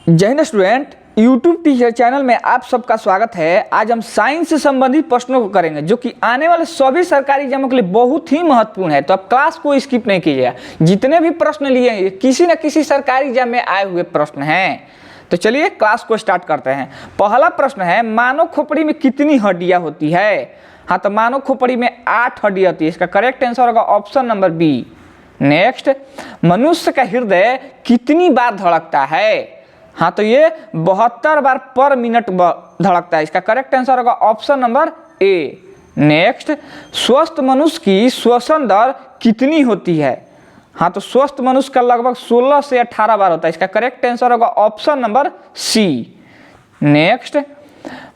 जय Hind student, YouTube teacher channel में आप सबका स्वागत है। आज हम साइंस से संबंधित प्रश्नों को करेंगे जो कि आने वाले सभी सरकारी एग्जामों के लिए बहुत ही महत्वपूर्ण है। तो आप क्लास को स्किप नहीं कीजिएगा। जितने भी प्रश्न लिए हैं किसी न किसी सरकारी एग्जाम में आए हुए प्रश्न हैं। तो चलिए क्लास को स्टार्ट करते हैं। पहला प्रश्न है, मानव खोपड़ी में कितनी हड्डियां होती है? हाँ, तो मानव खोपड़ी में 8 हड्डियां होती है। इसका करेक्ट आंसर होगा ऑप्शन नंबर बी। नेक्स्ट, मनुष्य का हृदय कितनी बार धड़कता है? हाँ, तो ये 72 बार पर मिनट धड़कता है। इसका करेक्ट आंसर होगा ऑप्शन नंबर ए। नेक्स्ट, स्वस्थ मनुष्य की श्वसन दर कितनी होती है? हाँ, तो स्वस्थ मनुष्य का लगभग 16 से 18 बार होता है। इसका करेक्ट आंसर होगा ऑप्शन नंबर सी। नेक्स्ट,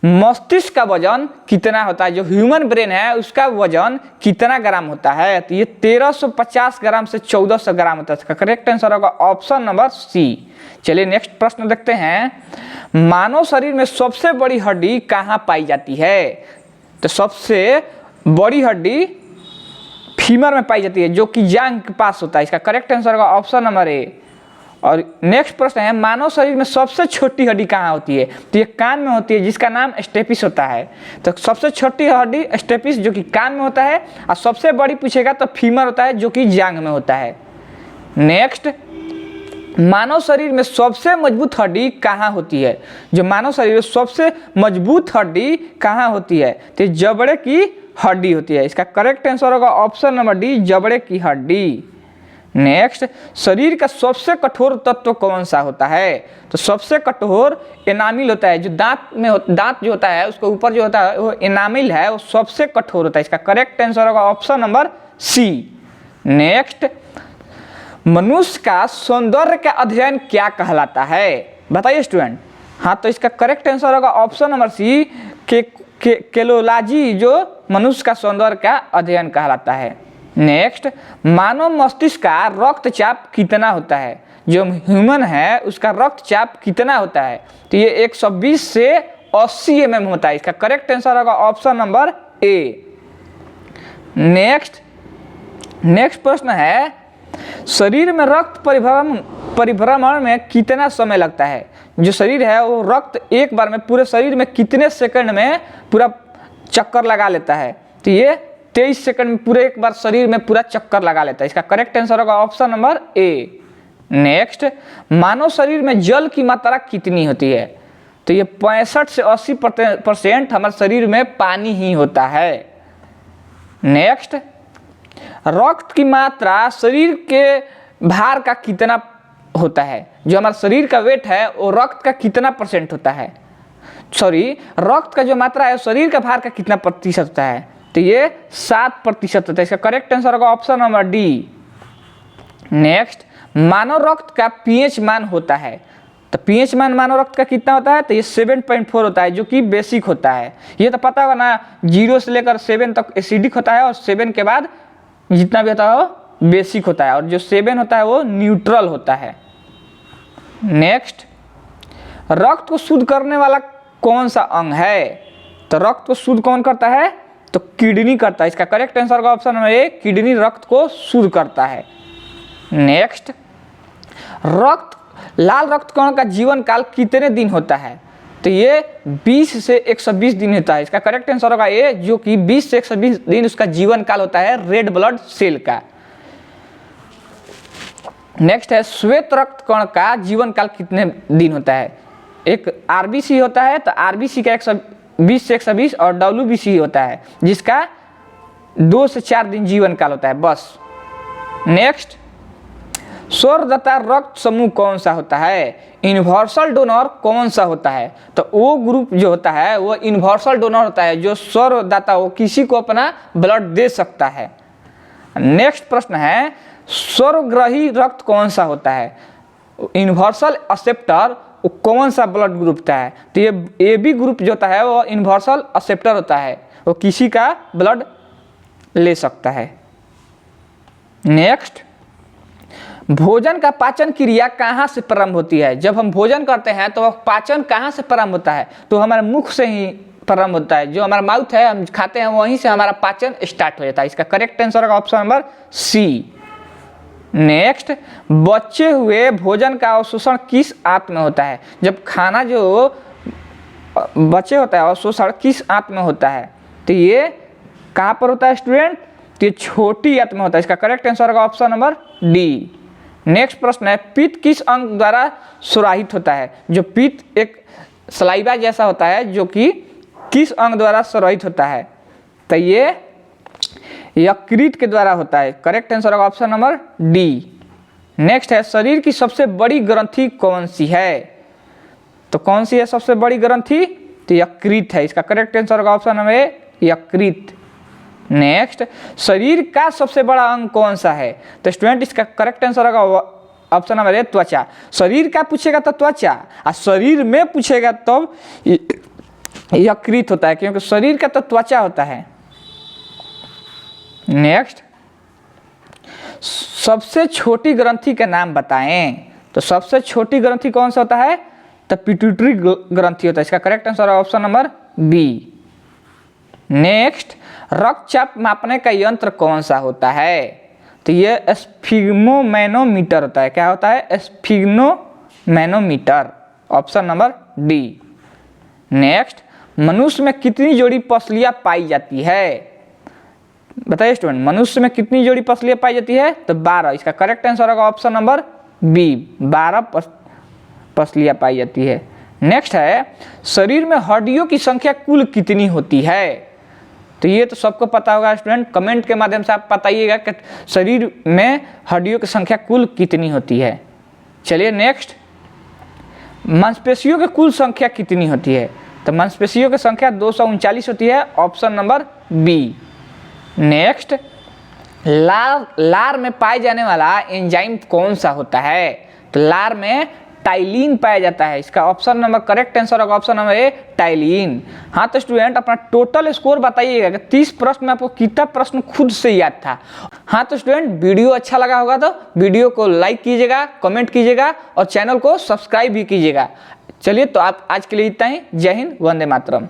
मस्तिष्क का वजन कितना होता है? जो ह्यूमन ब्रेन है उसका वजन कितना ग्राम होता है? तो ये 1350 ग्राम से 1400 ग्राम होता है। इसका करेक्ट आंसर होगा ऑप्शन नंबर सी। चलिए नेक्स्ट प्रश्न देखते हैं। मानव शरीर में सबसे बड़ी हड्डी कहाँ पाई जाती है? तो सबसे बड़ी हड्डी फीमर में पाई जाती है, जो कि जांघ के पास होता है। इसका करेक्ट आंसर होगा ऑप्शन नंबर ए। और नेक्स्ट प्रश्न है, मानव शरीर में सबसे छोटी हड्डी कहाँ होती है? तो ये कान में होती है, जिसका नाम स्टेपिस होता है। तो सबसे छोटी हड्डी स्टेपिस जो कि कान में होता है, और सबसे बड़ी पूछेगा तो फीमर होता है, जो कि जांघ में होता है। नेक्स्ट, मानव शरीर में सबसे मजबूत हड्डी कहाँ होती है? जो मानव शरीर में सबसे मजबूत हड्डी कहाँ होती है? तो जबड़े की हड्डी होती है। इसका करेक्ट आंसर होगा ऑप्शन नंबर डी, जबड़े की हड्डी। नेक्स्ट, शरीर का सबसे कठोर तत्व कौन सा होता है? तो सबसे कठोर एनामिल होता है। जो दांत जो होता है उसके ऊपर जो होता है वो एनामिल है, वो सबसे कठोर होता है। इसका करेक्ट आंसर होगा ऑप्शन नंबर सी। नेक्स्ट, मनुष्य का सौंदर्य का अध्ययन क्या कहलाता है? बताइए स्टूडेंट। हाँ, तो इसका करेक्ट आंसर होगा ऑप्शन नंबर सी, केलोलॉजी, जो मनुष्य का सौंदर्य का अध्ययन कहलाता है। नेक्स्ट, मानव मस्तिष्क का रक्तचाप कितना होता है? जो ह्यूमन है उसका रक्तचाप कितना होता है? तो ये 120 से 80 mm होता है। इसका करेक्ट आंसर होगा ऑप्शन नंबर ए। नेक्स्ट प्रश्न है, शरीर में रक्त परिभ्रमण में कितना समय लगता है? जो शरीर है वो रक्त एक बार में पूरे शरीर में कितने सेकंड में पूरा चक्कर लगा लेता है? तो ये 23 सेकंड में पूरे एक बार शरीर में पूरा चक्कर लगा लेता है। इसका करेक्ट आंसर होगा ऑप्शन नंबर ए। नेक्स्ट, मानव शरीर में जल की मात्रा कितनी होती है? तो ये 65 से 80% हमारे शरीर में पानी ही होता है। नेक्स्ट, रक्त की मात्रा शरीर के भार का कितना होता है? जो हमारा शरीर का वेट है वो रक्त का कितना परसेंट होता है? रक्त का जो मात्रा है शरीर का भार का कितना प्रतिशत होता है? तो ये 7% होता है। इसका करेक्ट आंसर होगा ऑप्शन नंबर डी। नेक्स्ट, मानव रक्त का पीएच मान होता है। तो पीएच मान मानव रक्त का कितना होता है? तो ये 7.4 होता है, जो कि बेसिक होता है। ये तो पता होगा ना, 0 से लेकर 7 तक एसिडिक होता है, और 7 के बाद जितना भी होता है वो बेसिक होता है, और जो 7 होता है वो न्यूट्रल होता है। नेक्स्ट, रक्त को शुद्ध करने वाला कौन सा अंग है? तो रक्त को शुद्ध कौन करता है? तो किडनी करता है। इसका करेक्ट आंसर का ऑप्शन नंबर ए, किडनी रक्त को शुद्ध करता है। नेक्स्ट, लाल रक्त कण का जीवन काल कितने दिन होता है? तो ये 20 से 120 दिन होता है। इसका करेक्ट आंसर होगा ए, जो कि 20 से 120 दिन उसका जीवन काल होता है रेड ब्लड सेल का। नेक्स्ट है, श्वेत रक्त कण का जीवन काल कितने दिन होता है? एक आरबीसी होता है, तो आरबीसी का 120 से 120, और डब्ल्यूबीसी होता है जिसका 2 से 4 दिन जीवन काल होता है बस। नेक्स्ट, स्वरदाता रक्त समूह कौन सा होता है? यूनिवर्सल डोनर कौन सा होता है? तो वो ग्रुप जो होता है वो यूनिवर्सल डोनर होता है, जो स्वरदाता वो किसी को अपना ब्लड दे सकता है। नेक्स्ट प्रश्न है, स्वरग्रही रक्त कौन सा होता है? यूनिवर्सल एक्सेप्टर कौन सा ब्लड ग्रुप होता है? तो ये AB ग्रुप जो होता है वो यूनिवर्सल एक्सेप्टर होता है, वो किसी का ब्लड ले सकता है। नेक्स्ट, भोजन का पाचन क्रिया कहाँ से प्रारंभ होती है? जब हम भोजन करते हैं तो वह पाचन कहाँ से प्रारंभ होता है? तो हमारे मुख से ही प्रारंभ होता है। जो हमारा माउथ है, हम खाते हैं, वहीं से हमारा पाचन स्टार्ट हो जाता है। इसका करेक्ट आंसर होगा ऑप्शन नंबर सी। नेक्स्ट, बचे हुए भोजन का अवशोषण किस आंत में होता है? जब खाना जो बचे होता है अवशोषण किस आंत में होता है? तो ये कहाँ पर होता है स्टूडेंट? तो ये छोटी आंत में होता है। इसका करेक्ट आंसर होगा ऑप्शन नंबर डी। नेक्स्ट प्रश्न है, पित्त किस अंग द्वारा सुराहित होता है? जो पित्त एक सलाइवा जैसा होता है जो कि किस अंग द्वारा सुराहित होता है? तो ये यकृत के द्वारा होता है। करेक्ट आंसर होगा ऑप्शन नंबर डी। नेक्स्ट है, शरीर की सबसे बड़ी ग्रंथि कौन सी है? तो कौन सी है सबसे बड़ी ग्रंथि? तो यकृत है। इसका करेक्ट आंसर होगा ऑप्शन नंबर ए, यकृत। नेक्स्ट, शरीर का सबसे बड़ा अंग कौन सा है? तो स्टूडेंट इसका करेक्ट आंसर होगा ऑप्शन नंबर ए, त्वचा। शरीर का पूछेगा तो त्वचा, और शरीर में पूछेगा तब यकृत होता है, क्योंकि शरीर का तो त्वचा होता है। नेक्स्ट, सबसे छोटी ग्रंथि का नाम बताएं। तो सबसे छोटी ग्रंथि कौन सा होता है? तो पिट्यूटरी ग्रंथि होता है। इसका करेक्ट आंसर है ऑप्शन नंबर बी। नेक्स्ट, रक्तचाप मापने का यंत्र कौन सा होता है? तो ये स्फिग्मोमैनोमीटर होता है। क्या होता है? Sphygmomanometer, option number D. Next, मनुष्य में कितनी जोड़ी पसलियां पाई जाती है? बताइए स्टूडेंट, मनुष्य में कितनी जोड़ी पसलियां पाई जाती है? तो 12। इसका करेक्ट आंसर होगा ऑप्शन नंबर बी, 12 पसलियां पाई जाती है। नेक्स्ट है, शरीर में हड्डियों की संख्या कुल कितनी होती है? तो ये तो सबको पता होगा स्टूडेंट, कमेंट के माध्यम से आप बताइएगा कि शरीर में हड्डियों की संख्या कुल कितनी होती है। चलिए नेक्स्ट, मांसपेशियों की कुल संख्या कितनी होती है? तो मांसपेशियों की संख्या 239 होती है, ऑप्शन नंबर बी। नेक्स्ट, लार में पाए जाने वाला एंजाइम कौन सा होता है? तो लार में टाइलिन पाया जाता है। इसका ऑप्शन नंबर करेक्ट आंसर होगा ऑप्शन नंबर ए, टाइलिन। हाँ तो स्टूडेंट अपना टोटल स्कोर बताइएगा कि 30 प्रश्न में आपको कितना प्रश्न खुद से याद था। हाँ तो स्टूडेंट, वीडियो अच्छा लगा होगा तो वीडियो को लाइक कीजिएगा, कमेंट कीजिएगा और चैनल को सब्सक्राइब भी कीजिएगा। चलिए तो आप आज के लिए इतना ही। जय हिंद, वंदे मातरम।